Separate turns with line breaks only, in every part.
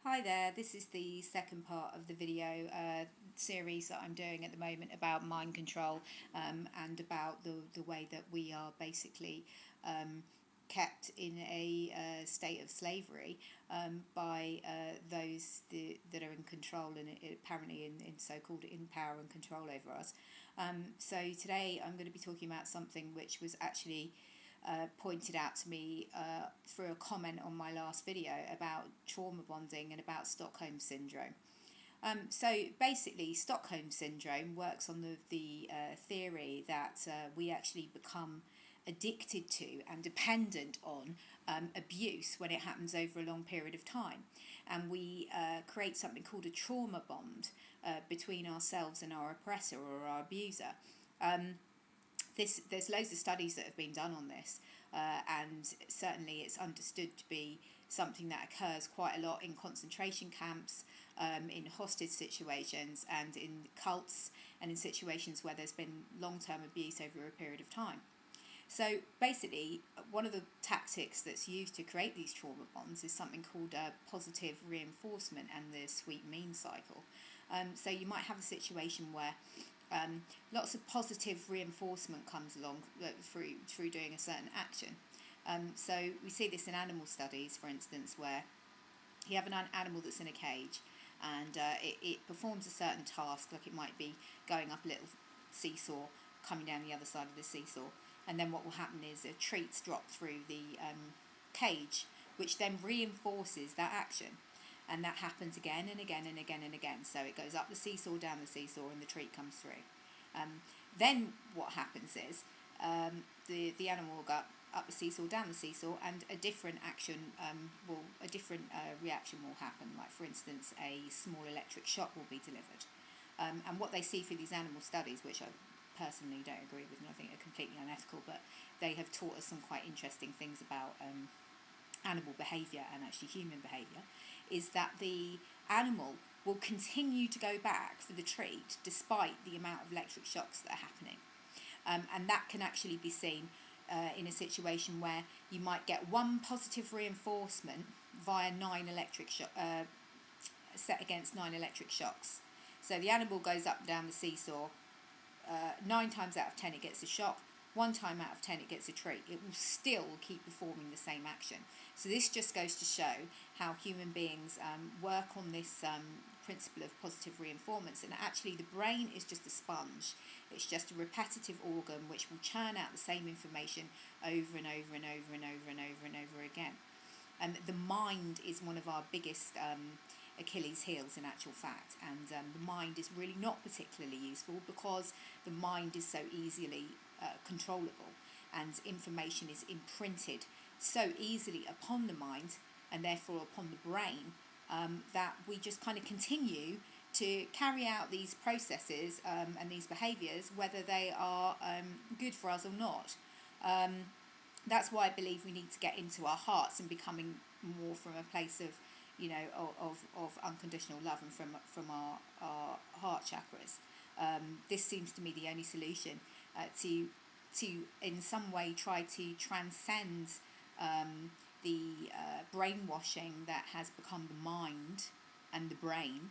Hi there, this is the second part of the video series that I'm doing at the moment about mind control and about the way that we are basically kept in a state of slavery by those that are in control and apparently in so-called in power and control over us. So today I'm going to be talking about something which was actually pointed out to me through a comment on my last video about trauma bonding and about Stockholm Syndrome. So basically, Stockholm Syndrome works on the theory that we actually become addicted to and dependent on abuse when it happens over a long period of time. And we create something called a trauma bond between ourselves and our oppressor or our abuser. There's loads of studies that have been done on this, and certainly it's understood to be something that occurs quite a lot in concentration camps, in hostage situations, and in cults, and in situations where there's been long-term abuse over a period of time. So basically, one of the tactics that's used to create these trauma bonds is something called positive reinforcement and the sweet mean cycle. So you might have a situation where lots of positive reinforcement comes along through doing a certain action. So we see this in animal studies, for instance, where you have an animal that's in a cage and it performs a certain task, like it might be going up a little seesaw, coming down the other side of the seesaw, and then what will happen is treats drop through the cage, which then reinforces that action. And that happens again and again and again and again. So it goes up the seesaw, down the seesaw, and the treat comes through. Then what happens is the animal will go up the seesaw, down the seesaw, and a different reaction will happen. Like, for instance, a small electric shock will be delivered. And what they see through these animal studies, which I personally don't agree with and I think are completely unethical, but they have taught us some quite interesting things about animal behaviour and actually human behaviour, is that the animal will continue to go back for the treat despite the amount of electric shocks that are happening. And that can actually be seen in a situation where you might get one positive reinforcement via set against 9 electric shocks. So the animal goes up and down the seesaw, 9 times out of 10 it gets a shock, 1 time out of 10 it gets a treat. It will still keep performing the same action. So this just goes to show how human beings work on this principle of positive reinforcements, and actually the brain is just a sponge. It's just a repetitive organ which will churn out the same information over and over and over and over and over and over again. And the mind is one of our biggest Achilles heels in actual fact, and the mind is really not particularly useful because the mind is so easily controllable, and information is imprinted so easily upon the mind and therefore upon the brain that we just kind of continue to carry out these processes and these behaviours whether they are good for us or not. That's why I believe we need to get into our hearts and becoming more from a place of of unconditional love and from our heart chakras. This seems to me the only solution to in some way try to transcend the brainwashing that has become the mind and the brain.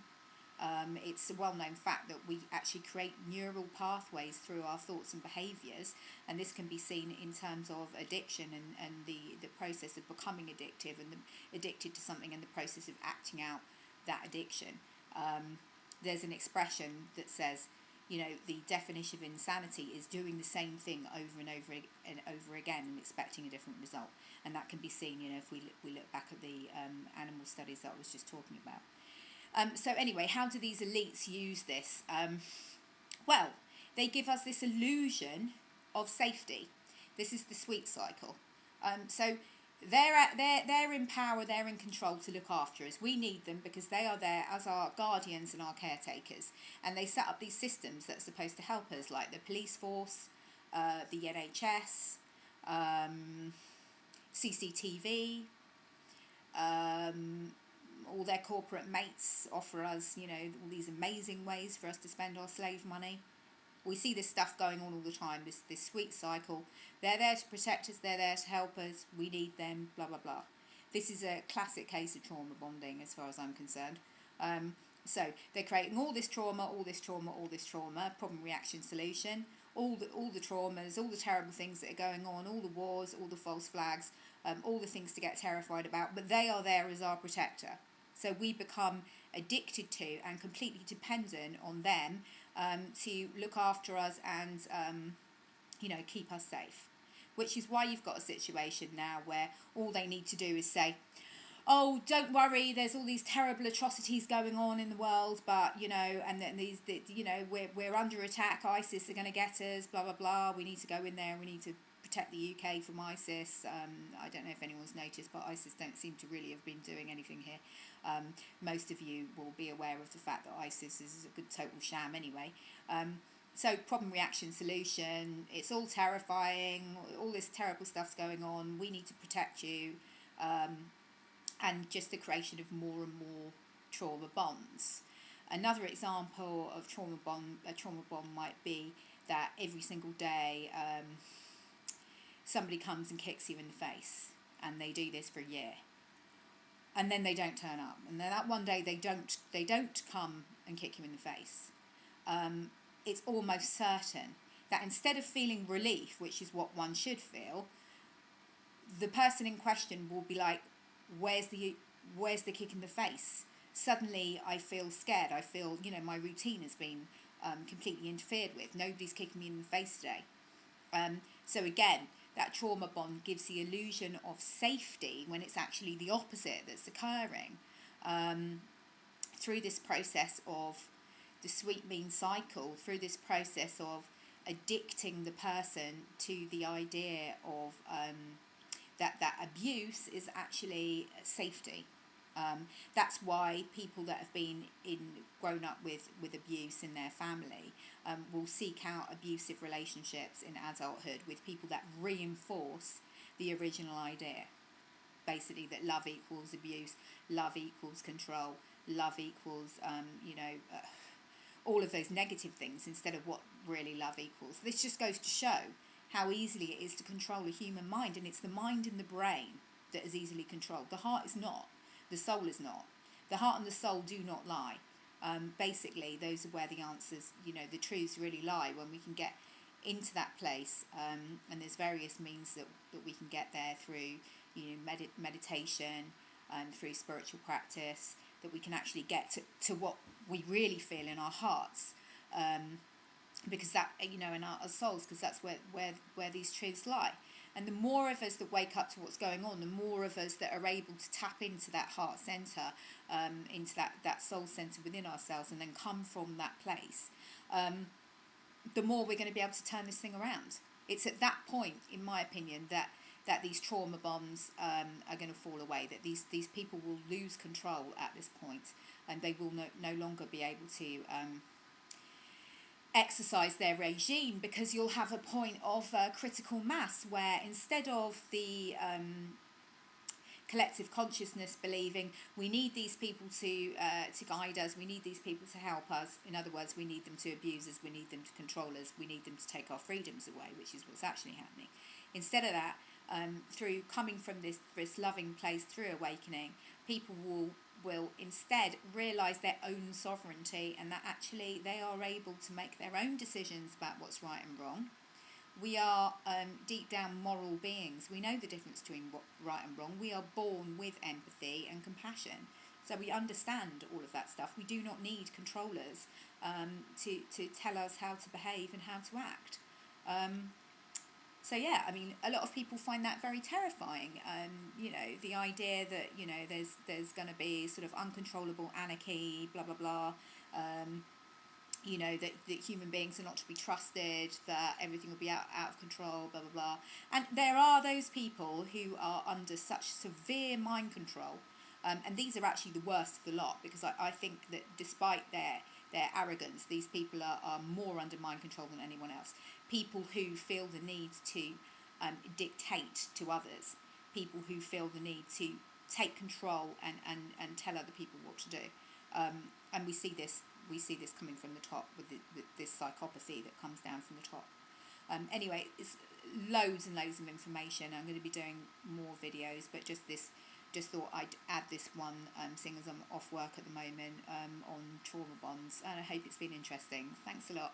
It's a well-known fact that we actually create neural pathways through our thoughts and behaviours, and this can be seen in terms of addiction and the process of becoming addictive and addicted to something and the process of acting out that addiction. There's an expression that says, the definition of insanity is doing the same thing over and over again and expecting a different result. And that can be seen, if we look back at the animal studies that I was just talking about. So anyway, how do these elites use this? Well, they give us this illusion of safety. This is the sweet cycle. So they're in power, they're in control to look after us. We need them because they are there as our guardians and our caretakers. And they set up these systems that are supposed to help us, like the police force, the NHS, CCTV, all their corporate mates offer us, all these amazing ways for us to spend our slave money. We see this stuff going on all the time, this sweet cycle. They're there to protect us, they're there to help us, we need them, blah, blah, blah. This is a classic case of trauma bonding as far as I'm concerned. So they're creating all this trauma, problem, reaction, solution, all the traumas, all the terrible things that are going on, all the wars, all the false flags, all the things to get terrified about, but they are there as our protector. So we become addicted to and completely dependent on them to look after us and, keep us safe. Which is why you've got a situation now where all they need to do is say, oh, don't worry, there's all these terrible atrocities going on in the world, but, and then we're under attack, ISIS are going to get us, blah, blah, blah, we need to go in there and we need to protect the UK from ISIS. I don't know if anyone's noticed, but ISIS don't seem to really have been doing anything here. Most of you will be aware of the fact that ISIS is a good total sham anyway. So problem, reaction, solution, it's all terrifying, all this terrible stuff's going on, we need to protect you. And just the creation of more and more trauma bonds. Another example of a trauma bond might be that every single day somebody comes and kicks you in the face, and they do this for a year, and then they don't turn up, and then that one day they don't come and kick you in the face. It's almost certain that instead of feeling relief, which is what one should feel, the person in question will be like, where's the kick in the face? Suddenly I feel scared. I feel, my routine has been completely interfered with. Nobody's kicking me in the face today. So again, that trauma bond gives the illusion of safety when it's actually the opposite that's occurring. Through this process of the sweet mean cycle, through this process of addicting the person to the idea of that abuse is actually safety. That's why people that have been grown up with abuse in their family will seek out abusive relationships in adulthood with people that reinforce the original idea. Basically, that love equals abuse, love equals control, love equals, all of those negative things instead of what really love equals. This just goes to show how easily it is to control a human mind, and it's the mind and the brain that is easily controlled. The heart is not. The soul is not. The heart and the soul do not lie. Basically, those are where the answers, the truths really lie, when we can get into that place, and there's various means that we can get there through, meditation, through spiritual practice, that we can actually get to what we really feel in our hearts. Because that, in our souls, because that's where these truths lie. And the more of us that wake up to what's going on, the more of us that are able to tap into that heart centre, into that soul centre within ourselves, and then come from that place, the more we're going to be able to turn this thing around. It's at that point, in my opinion, that these trauma bonds are going to fall away, that these people will lose control at this point, and they will no longer be able to exercise their regime, because you'll have a point of critical mass where instead of the collective consciousness believing we need these people to guide us, we need these people to help us, in other words, we need them to abuse us, we need them to control us, we need them to take our freedoms away, which is what's actually happening. Instead of that, through coming from this loving place, through awakening, people will instead realise their own sovereignty, and that actually they are able to make their own decisions about what's right and wrong. We are deep down moral beings. We know the difference between right and wrong. We are born with empathy and compassion. So we understand all of that stuff. We do not need controllers to tell us how to behave and how to act. So yeah, I mean, a lot of people find that very terrifying. The idea that, there's going to be sort of uncontrollable anarchy, blah, blah, blah. That human beings are not to be trusted, that everything will be out of control, blah, blah, blah. And there are those people who are under such severe mind control. And these are actually the worst of the lot, because I think that despite their arrogance, these people are more under mind control than anyone else. People who feel the need to dictate to others, people who feel the need to take control and tell other people what to do. And we see this coming from the top with this psychopathy that comes down from the top. Anyway, it's loads and loads of information. I'm going to be doing more videos, but just this just thought I'd add this one, seeing as I'm off work at the moment, on trauma bonds, and I hope it's been interesting. Thanks a lot.